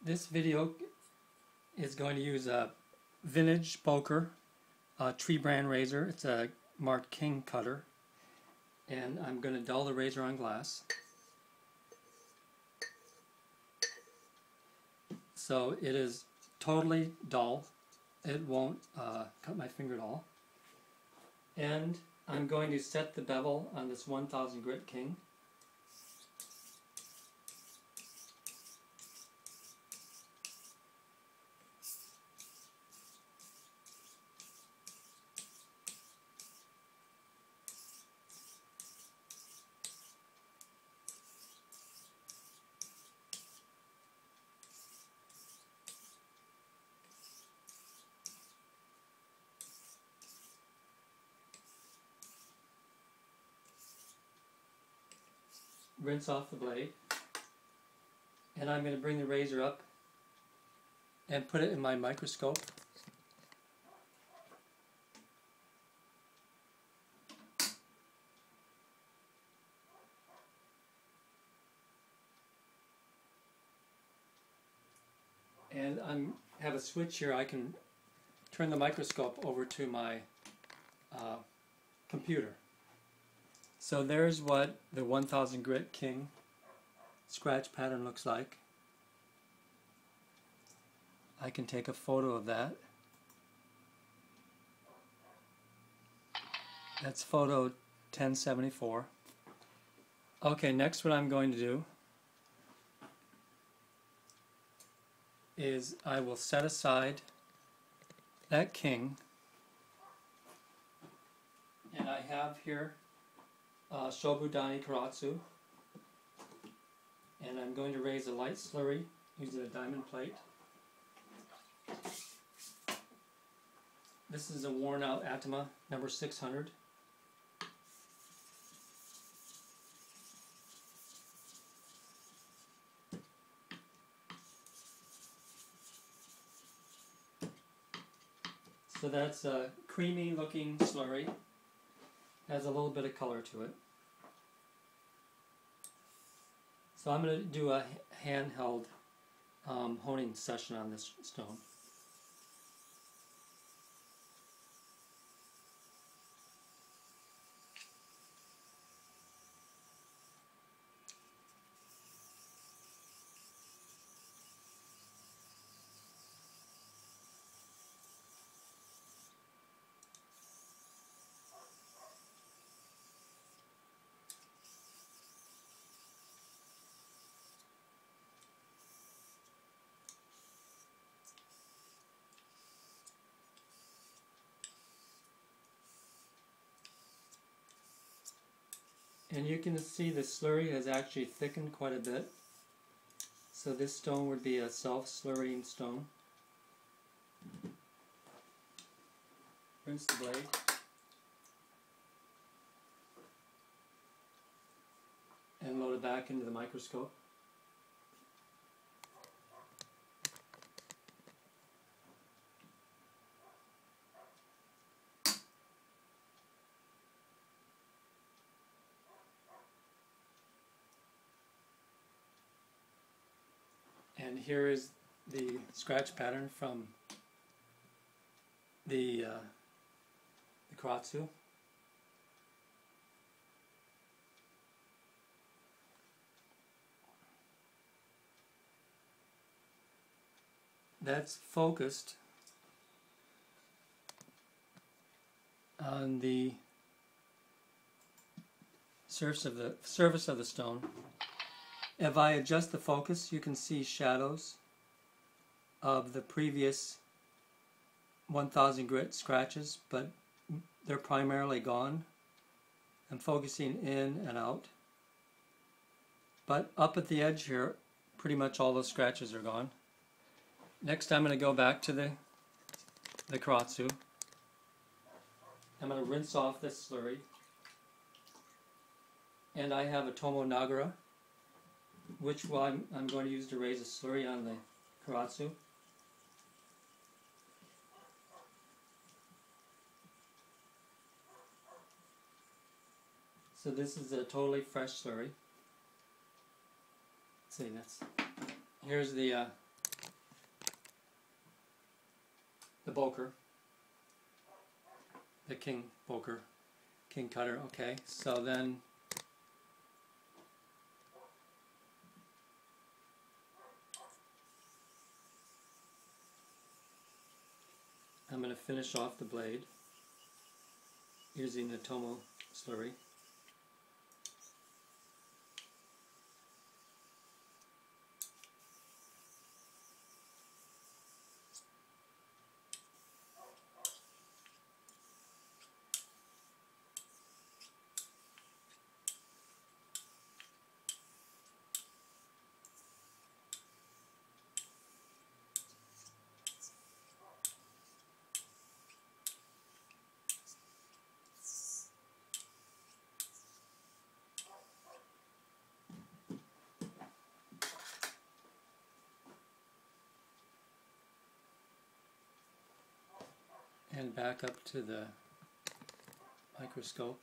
This video is going to use a vintage Boker tree brand razor. It's a marked King cutter, and I'm going to dull the razor on glass. So it is totally dull. It won't cut my finger at all. And I'm going to set the bevel on this 1000 grit King. Rinse off the blade, and I'm going to bring the razor up and put it in my microscope. And I have a switch here. I can turn the microscope over to my computer. So there's what the 1000 grit King scratch pattern looks like. I can take a photo of that. That's photo 1074. Okay, next what I'm going to do is I will set aside that King, and I have here Shobudani Karatsu, and I'm going to raise a light slurry using a diamond plate. This is a worn out Atama number 600. So that's a creamy looking slurry. Has a little bit of color to it. So I'm going to do a handheld honing session on this stone. And you can see the slurry has actually thickened quite a bit. So this stone would be a self-slurrying stone. Rinse the blade. And load it back into the microscope. And here is the scratch pattern from the Karatsu. That's focused on the surface of the stone. If I adjust the focus, you can see shadows of the previous 1000 grit scratches, but they're primarily gone. I'm focusing in and out. But up at the edge here, pretty much all those scratches are gone. Next, I'm going to go back to the Karatsu. I'm going to rinse off this slurry. And I have a Tomo Nagara, which one I'm going to use to raise a slurry on the Karatsu. So this is a totally fresh slurry. Let's see, here's the the Boker, the King Boker, King Cutter. Okay, so then I'm going to finish off the blade using the Tomo slurry. And back up to the microscope.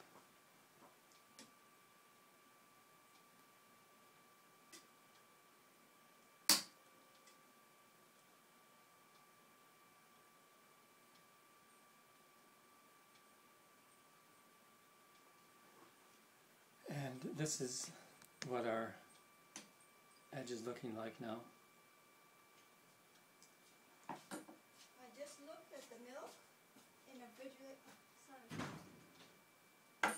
And this is what our edge is looking like now. I just looked at the milk in a refrigerator. Sorry.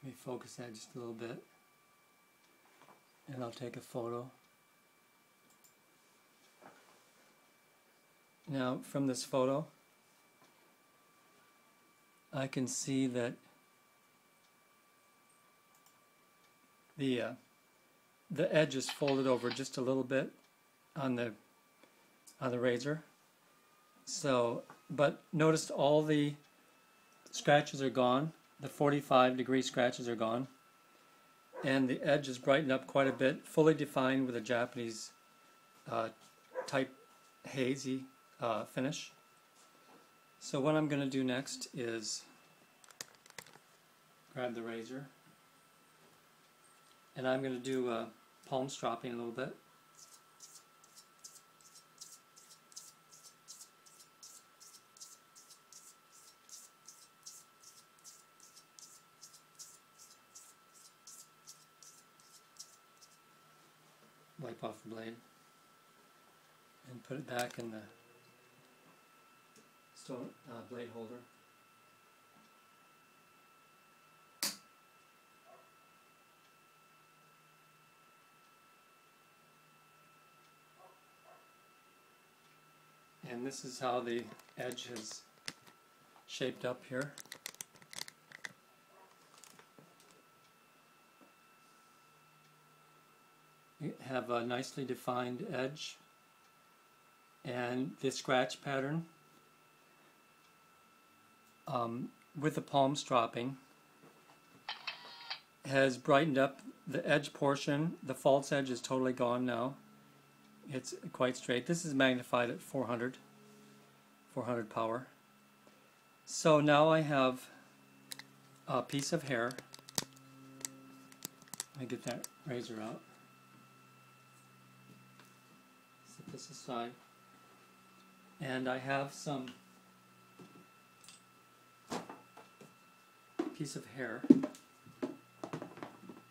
Let me focus that just a little bit, and I'll take a photo. Now, from this photo, I can see that the edge is folded over just a little bit on the razor. So, but notice all the scratches are gone. The 45-degree scratches are gone, and the edge is brightened up quite a bit, fully defined with a Japanese type hazy finish. So what I'm going to do next is grab the razor, and I'm going to do palm stropping a little bit. Wipe off the blade and put it back in the stone blade holder. And this is how the edge has shaped up here. You have a nicely defined edge, and the scratch pattern with the palm stropping has brightened up the edge portion. The false edge is totally gone now. It's quite straight. This is magnified at 400 power. So now I have a piece of hair. Let me get that razor out. Set this aside. And I have some piece of hair.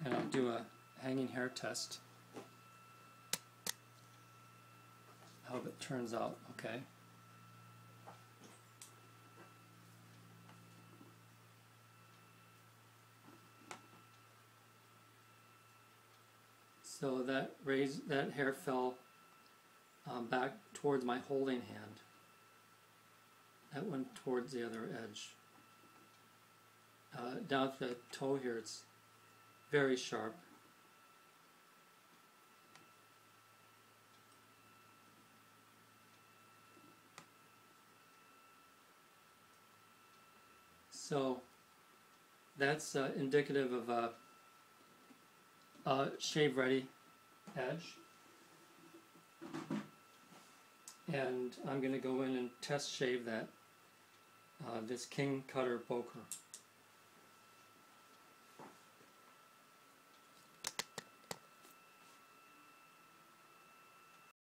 And I'll do a hanging hair test. I hope it turns out okay. So that hair fell back towards my holding hand. That went towards the other edge. Down at the toe here, it's very sharp. So that's indicative of a shave-ready edge. And I'm going to go in and test shave that this King Cutter Boker.